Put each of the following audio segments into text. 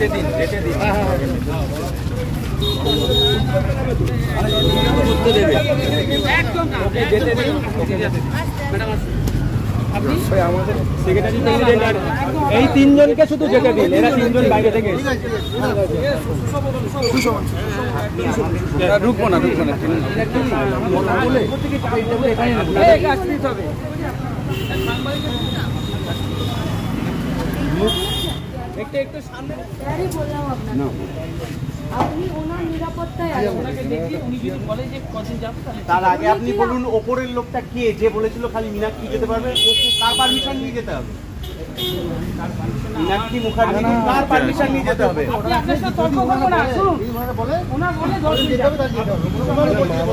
যেতে দিন আমাদের সেক্রেটারি প্রেসিডেন্ট আর এই তিনজনকে শুধু যেতে দিন, এরা তিনজন বাইরে থেকে ঢুকবো না একটু সামনে আপনি ওনার নিরাপত্তায় তার আগে আপনি বলুন ওপরের লোকটা কে, যে বলেছিল খালি মীনাক্ষী যেতে পারবে, ও কার পারমিশন নিয়ে যেতে হবে? মীনাক্ষী মুখার্জি কার পারমিশন নিয়ে যেতে হবে?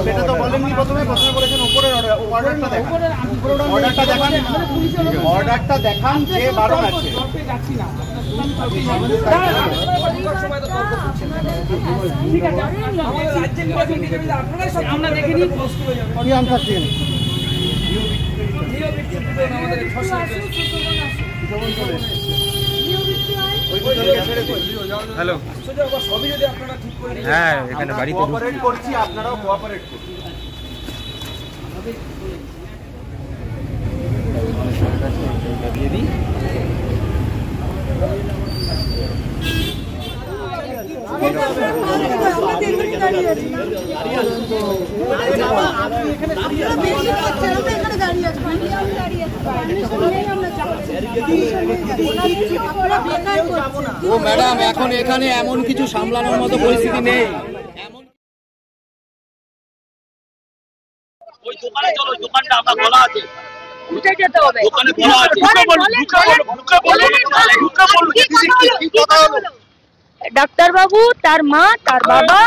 সেটা তো বলেননি প্রথমে বলেছেন ওপরের অর্ডারটা দেখান যে বারণ আছে। হ্যালো, হ্যাঁ এখানে বাড়িতে কোঅপারেট করছি, আপনারাও কোঅপারেট করুন। ও ম্যাডাম, এখন এখানে এমন কিছু সামলানোর মতো পরিস্থিতি নেই। ওই দোকানে চলো, দোকানটা আমরা খোলা আছে, উঠে যেতে হবে। দোকানে খোলা আছে। ডাক্তারবাবু, তার মা, তার বাবা,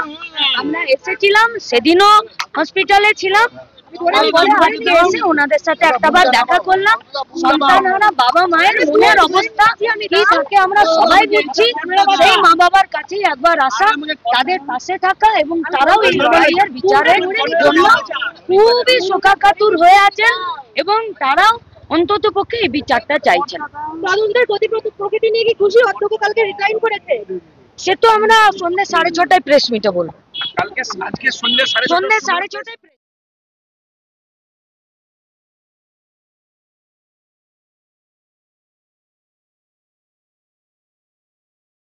আমরা এসেছিলাম, সেদিনও হসপিটালে ছিলাম। আজকে এসে ওনাদের সাথে একটাবার দেখা করলাম। সন্তানহারা বাবা মায়ের মনের অবস্থা কি থাকে আমরা সবাই বুঝছি। সেই মা বাবার কাছেই একবার আসা, তাদের পাশে থাকা, এবং তারাও এই লড়াইয়ের বিচারের জন্য খুবই শোকাকাতুর হয়ে আছেন এবং তারাও অন্তত পক্ষে এই বিচারটা চাইছেন। তদন্তের প্রকৃতি নিয়ে কি খুশি? অধ্যক্ষ কালকে রিজাইন করেছে, সে তো আমরা সন্ধ্যে 6:30টায় প্রেস মিটে বলবো। আজকে সন্ধ্যে 6:30 সন্ধ্যে 6:30টায়।